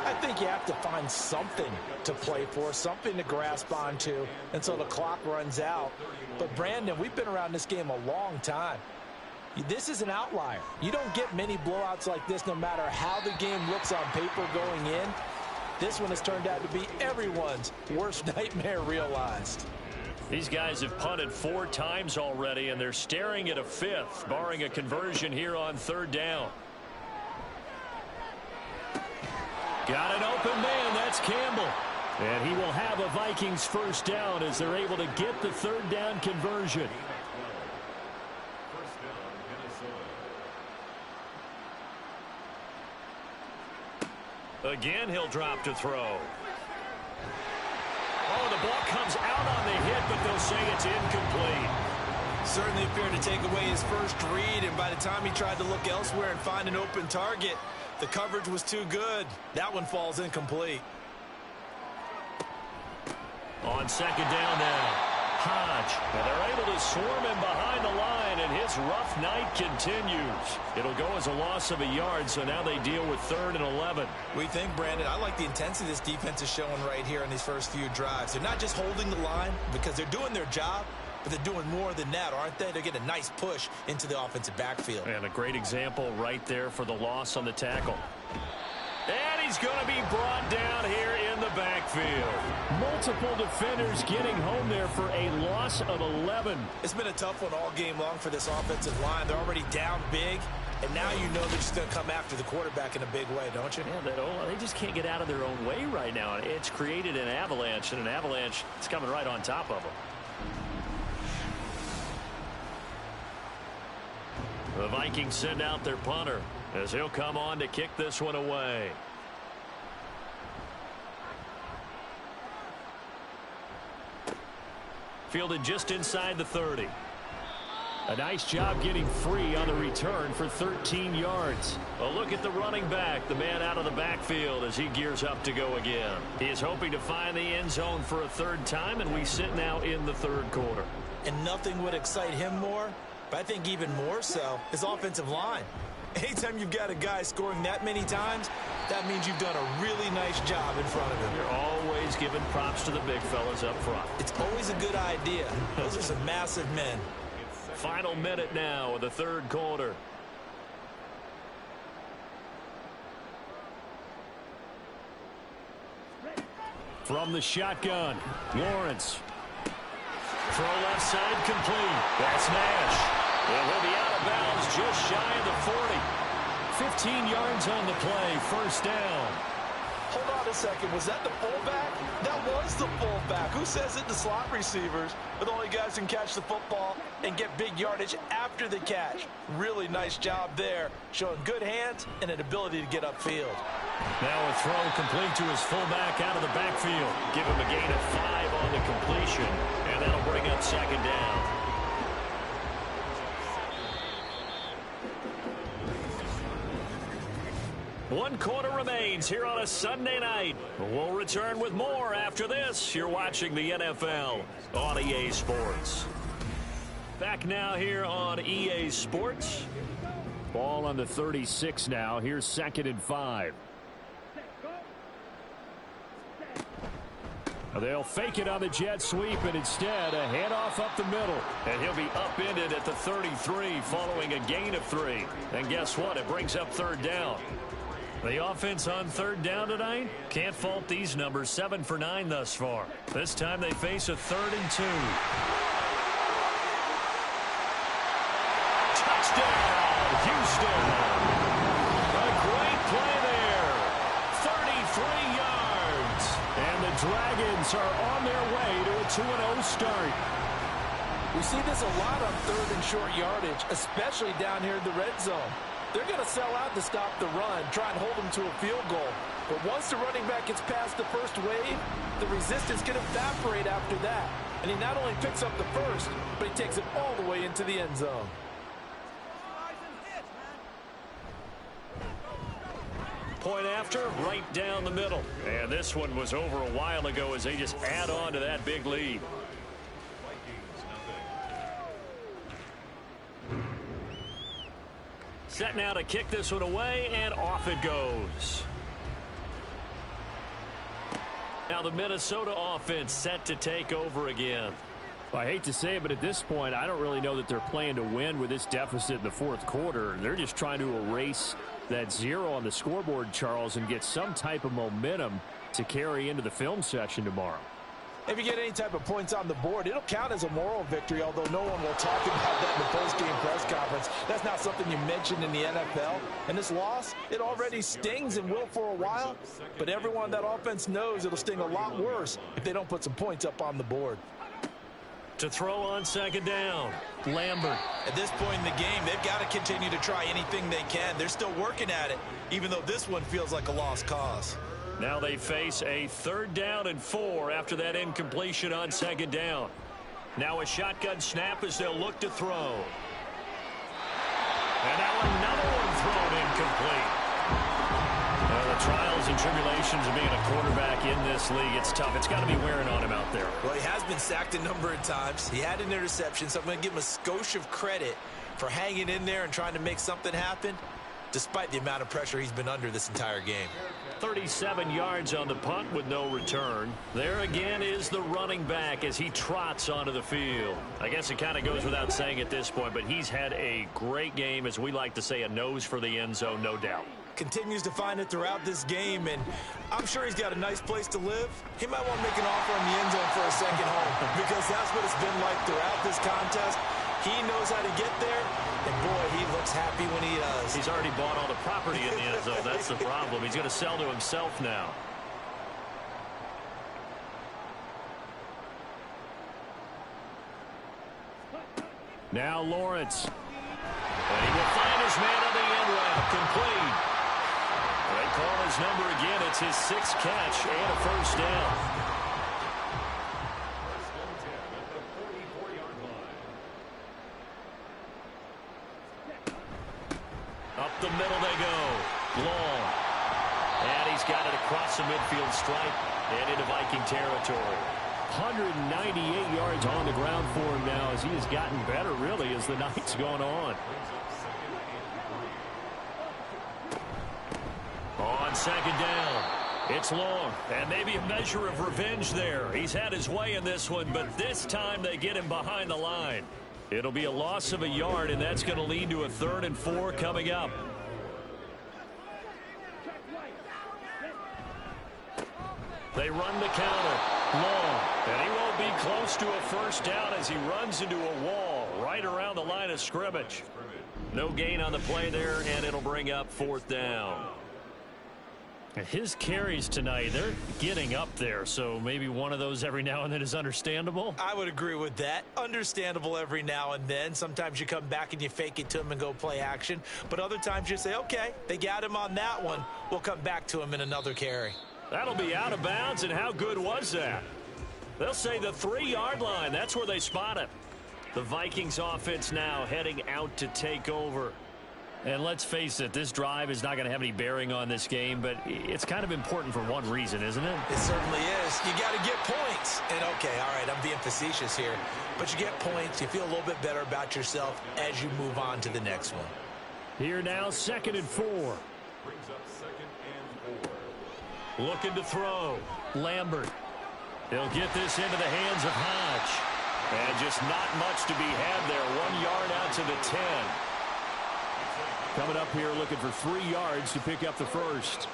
I think you have to find something to play for, something to grasp onto until the clock runs out. But, Brandon, we've been around this game a long time. This is an outlier. You don't get many blowouts like this no matter how the game looks on paper going in. This one has turned out to be everyone's worst nightmare realized. These guys have punted 4 times already, and they're staring at a 5th, barring a conversion here on 3rd down. Got an open man. That's Campbell. And he will have a Vikings first down as they're able to get the 3rd down conversion. Again, he'll drop to throw. Oh, the ball comes out on the hit, but they'll say it's incomplete. Certainly appeared to take away his first read, and by the time he tried to look elsewhere and find an open target, the coverage was too good. That one falls incomplete. On 2nd down now, Hodge. And they're able to swarm him behind the line, and his rough night continues. It'll go as a loss of a yard, so now they deal with 3rd and 11. We think, Brandon, I like the intensity this defense is showing right here in these first few drives. They're not just holding the line because they're doing their job, but they're doing more than that, aren't they? They're getting a nice push into the offensive backfield. And a great example right there for the loss on the tackle. And he's going to be brought down here in the backfield. Multiple defenders getting home there for a loss of 11. It's been a tough one all game long for this offensive line. They're already down big, and now you know they're just going to come after the quarterback in a big way, don't you? Yeah, they just can't get out of their own way right now. It's created an avalanche, and an avalanche is coming right on top of them. The Vikings send out their punter as he'll come on to kick this one away. Fielded just inside the 30. A nice job getting free on the return for 13 yards. A look at the running back, the man out of the backfield as he gears up to go again. He is hoping to find the end zone for a third time, and we sit now in the third quarter. And nothing would excite him more, but I think even more so, his offensive line. Anytime you've got a guy scoring that many times, that means you've done a really nice job in front of him. You're always giving props to the big fellas up front. It's always a good idea. Those are some massive men. Final minute now of the third quarter. From the shotgun, Lawrence. Throw left side complete. That's Nash. And he'll be out of bounds just shy of the 40. 15 yards on the play, first down. Hold on a second. Was that the fullback? That was the fullback. Who says it to slot receivers? But only guys can catch the football and get big yardage after the catch. Really nice job there, showing good hands and an ability to get upfield. Now a throw complete to his fullback out of the backfield. Give him a gain of 5 on the completion, and that'll bring up second down. One quarter remains here on a Sunday night. We'll return with more after this. You're watching the NFL on EA Sports. Back now here on EA Sports. Ball on the 36 now. Here's 2nd and 5. They'll fake it on the jet sweep, and instead a handoff up the middle. And he'll be upended at the 33 following a gain of 3. And guess what? It brings up third down. The offense on third down tonight, can't fault these numbers. 7 for 9 thus far. This time they face a 3rd and 2. Touchdown, Houston. A great play there. 33 yards. And the Dragons are on their way to a 2-0 start. We see this a lot on 3rd and short yardage, especially down here in the red zone. They're going to sell out to stop the run, try and hold them to a field goal. But once the running back gets past the first wave, the resistance can evaporate after that. And he not only picks up the first, but he takes it all the way into the end zone. Point after, right down the middle. And this one was over a while ago as they just add on to that big lead. Set now to kick this one away, and off it goes. Now the Minnesota offense set to take over again. Well, I hate to say it, but at this point, I don't really know that they're playing to win with this deficit in the fourth quarter. They're just trying to erase that 0 on the scoreboard, Charles, and get some type of momentum to carry into the film session tomorrow. If you get any type of points on the board, it'll count as a moral victory, although no one will talk about that in the post-game press conference. That's not something you mentioned in the NFL. And this loss, it already stings and will for a while, but everyone on that offense knows it'll sting a lot worse if they don't put some points up on the board. To throw on second down, Lambert. At this point in the game, they've got to continue to try anything they can. They're still working at it, even though this one feels like a lost cause. Now they face a 3rd down and 4 after that incompletion on second down. Now a shotgun snap as they'll look to throw. And now another one thrown incomplete. Well, the trials and tribulations of being a quarterback in this league, it's tough. It's got to be wearing on him out there. Well, he has been sacked a number of times. He had an interception, so I'm going to give him a skosh of credit for hanging in there and trying to make something happen, despite the amount of pressure he's been under this entire game. 37 yards on the punt with no return. There again is the running back as he trots onto the field. I guess it kind of goes without saying at this point, but he's had a great game, as we like to say, a nose for the end zone, no doubt. continues to find it throughout this game, and I'm sure he's got a nice place to live. He might want to make an offer in the end zone for a second home, because that's what it's been like throughout this contest. He knows how to get there, and boy, he looks happy when he does. He's already bought all the property in the end zone. That's the problem. He's going to sell to himself now. Now Lawrence. And he will find his man on the end route. Complete. They call his number again. It's his 6th catch and a first down. Up the middle they go. Long. And he's got it across the midfield stripe and into Viking territory. 198 yards on the ground for him now as he has gotten better, really, as the night's gone on. On second down, it's Long. And maybe a measure of revenge there. He's had his way in this one, but this time they get him behind the line. It'll be a loss of a yard, and that's going to lead to a 3rd and 4 coming up. They run the counter. Long. And he won't be close to a first down as he runs into a wall right around the line of scrimmage. No gain on the play there, and it'll bring up 4th down. His carries tonight, they're getting up there, so maybe one of those every now and then is understandable. I would agree with that. Understandable every now and then. Sometimes you come back and you fake it to him and go play action. But other times you say, okay, they got him on that one. We'll come back to him in another carry. That'll be out of bounds, and how good was that? They'll say the 3-yard line. That's where they spot it. The Vikings offense now heading out to take over. And let's face it, this drive is not going to have any bearing on this game, but it's kind of important for one reason, isn't it? It certainly is. You got to get points. And, okay, all right, I'm being facetious here. But you get points. You feel a little bit better about yourself as you move on to the next one. Here now, 2nd and 4. Brings up 2nd and 4. Looking to throw. Lambert. He'll get this into the hands of Hodge. And just not much to be had there. 1 yard out to the 10. Coming up here looking for 3 yards to pick up the first.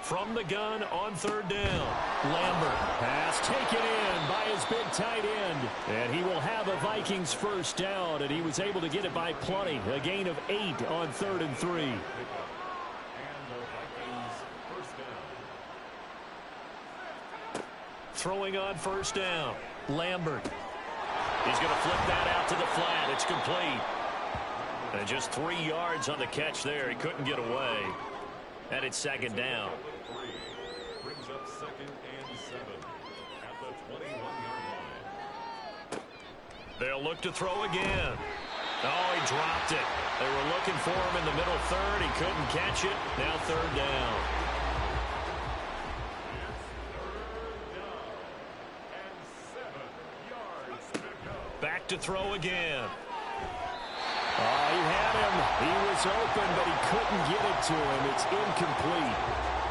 From the gun on 3rd down. Lambert. Pass taken in by his big tight end. And he will have a Vikings first down, and he was able to get it by plenty. A gain of 8 on 3rd and 3. Throwing on 1st down. Lambert. He's going to flip that out to the flat. It's complete. And just 3 yards on the catch there. He couldn't get away. And it's 2nd down. Brings up 2nd and 7 at the 21-yard line. They'll look to throw again. Oh, he dropped it. They were looking for him in the middle 3rd. He couldn't catch it. Now 3rd down. Back to throw again. Oh, he had him. He was open, but he couldn't get it to him. It's incomplete.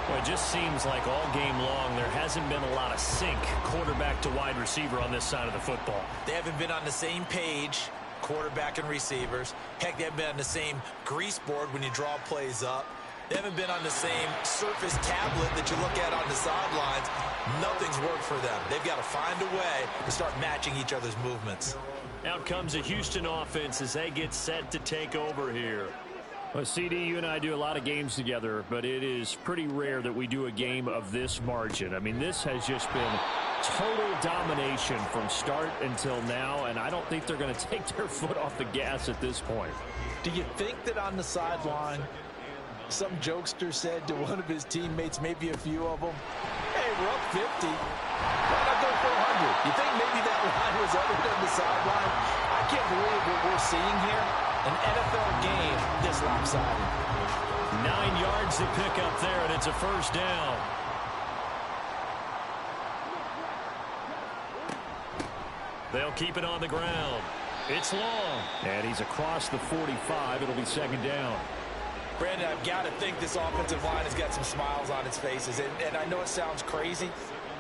Well, it just seems like all game long there hasn't been a lot of sync quarterback to wide receiver on this side of the football. They haven't been on the same page, quarterback and receivers. Heck, they haven't been on the same grease board when you draw plays up. They haven't been on the same surface tablet that you look at on the sidelines. Nothing's worked for them. They've got to find a way to start matching each other's movements. Out comes the Houston offense as they get set to take over here. Well, CD, you and I do a lot of games together, but it is pretty rare that we do a game of this margin. I mean, this has just been total domination from start until now, and I don't think they're going to take their foot off the gas at this point. Do you think that on the sideline, some jokester said to one of his teammates, maybe a few of them, hey, we're up 50. Why not go for 100? You think maybe that line was uttered on the sideline? I can't believe what we're seeing here. An NFL game this lopsided. 9 yards to pick up there, and it's a first down. They'll keep it on the ground. It's Long. And he's across the 45. It'll be 2nd down. Brandon, I've got to think this offensive line has got some smiles on its faces. And I know it sounds crazy,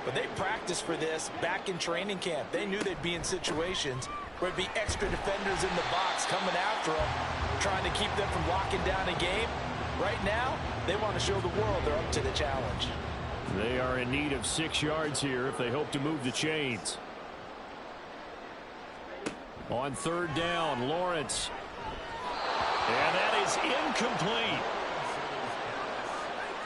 But they practiced for this back in training camp. They knew they'd be in situations where it'd be extra defenders in the box coming after them, trying to keep them from locking down a game. Right now, they want to show the world they're up to the challenge. They are in need of 6 yards here if they hope to move the chains. On third down, Lawrence. And that is incomplete.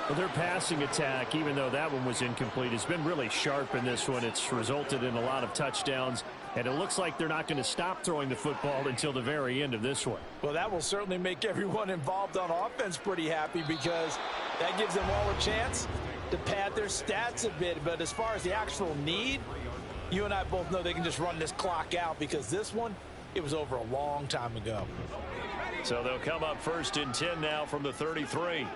Well, their passing attack, even though that one was incomplete, has been really sharp in this one. It's resulted in a lot of touchdowns, and it looks like they're not going to stop throwing the football until the very end of this one. Well, that will certainly make everyone involved on offense pretty happy, because that gives them all a chance to pad their stats a bit. But as far as the actual need, you and I both know they can just run this clock out, because this one, it was over a long time ago. So they'll come up 1st and 10 now from the 33.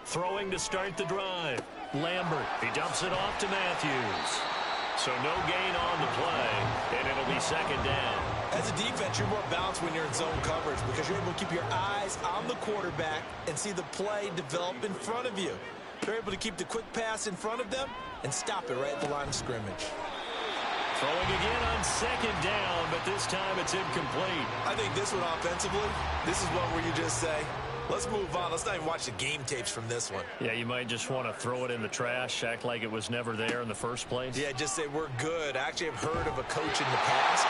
Throwing to start the drive. Lambert. He dumps it off to Matthews. So no gain on the play, and it'll be 2nd down. As a defense, you're more balanced when you're in zone coverage, because you're able to keep your eyes on the quarterback and see the play develop in front of you. They're able to keep the quick pass in front of them and stop it right at the line of scrimmage. Throwing again on 2nd down, but this time it's incomplete. I think this one offensively, this is one where you just say, let's move on. Let's not even watch the game tapes from this one. Yeah, you might just want to throw it in the trash, act like it was never there in the first place. Yeah, just say we're good. I actually have heard of a coach in the past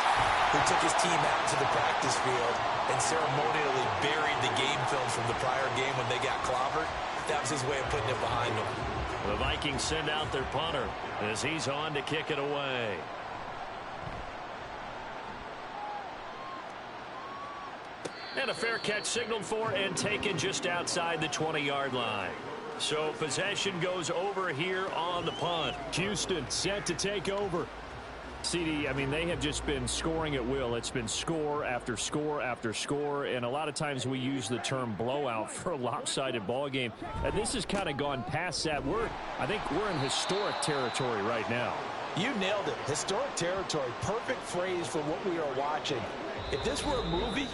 who took his team out to the practice field and ceremonially buried the game film from the prior game when they got clobbered. That was his way of putting it behind them. The Vikings send out their punter as he's on to kick it away. And a fair catch signaled for and taken just outside the 20-yard line. So possession goes over here on the punt. Houston set to take over. CD, I mean, they have just been scoring at will. It's been score after score after score, and a lot of times we use the term blowout for a lopsided ball game. And this has kind of gone past that. I think we're in historic territory right now. You nailed it. Historic territory. Perfect phrase for what we are watching. If this were a movie,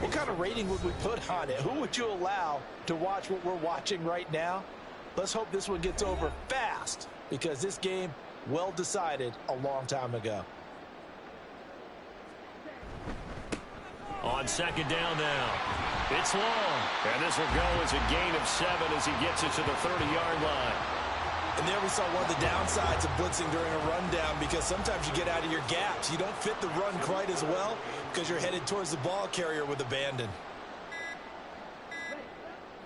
what kind of rating would we put on it? Who would you allow to watch what we're watching right now? Let's hope this one gets over fast, because this game, well decided a long time ago. On 2nd down now. It's long. And this will go as a gain of 7 as he gets it to the 30-yard line. And there we saw one of the downsides of blitzing during a rundown, because sometimes you get out of your gaps. You don't fit the run quite as well because you're headed towards the ball carrier with abandon.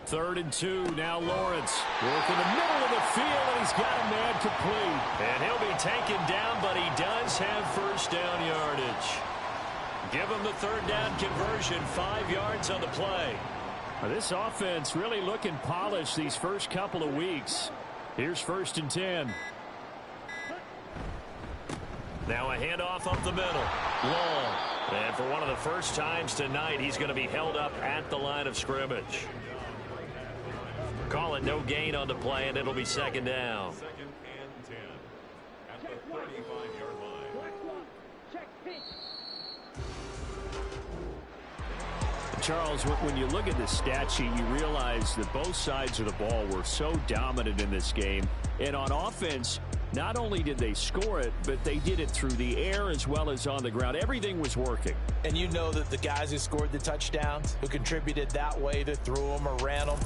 3rd and 2, now Lawrence. Working the middle of the field, and he's got a man complete. And he'll be taken down, but he does have 1st down yardage. Give him the 3rd down conversion, 5 yards on the play. This offense really looking polished these first couple of weeks. Here's 1st and 10. Now a handoff up the middle. Long. And for one of the first times tonight, he's going to be held up at the line of scrimmage. Call it no gain on the play, and it'll be 2nd down. 2nd and 10 at the 35-yard line. Charles, when you look at the stat sheet, you realize that both sides of the ball were so dominant in this game. And on offense, not only did they score it, but they did it through the air as well as on the ground. Everything was working. And you know that the guys who scored the touchdowns, who contributed that way, that threw them or ran them,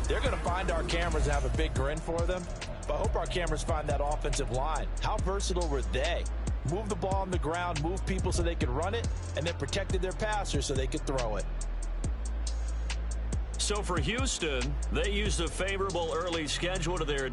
they're going to find our cameras and have a big grin for them. But I hope our cameras find that offensive line. How versatile were they? Move the ball on the ground, move people so they could run it, and then protected their passers so they could throw it. So for Houston, they used a favorable early schedule to their advantage.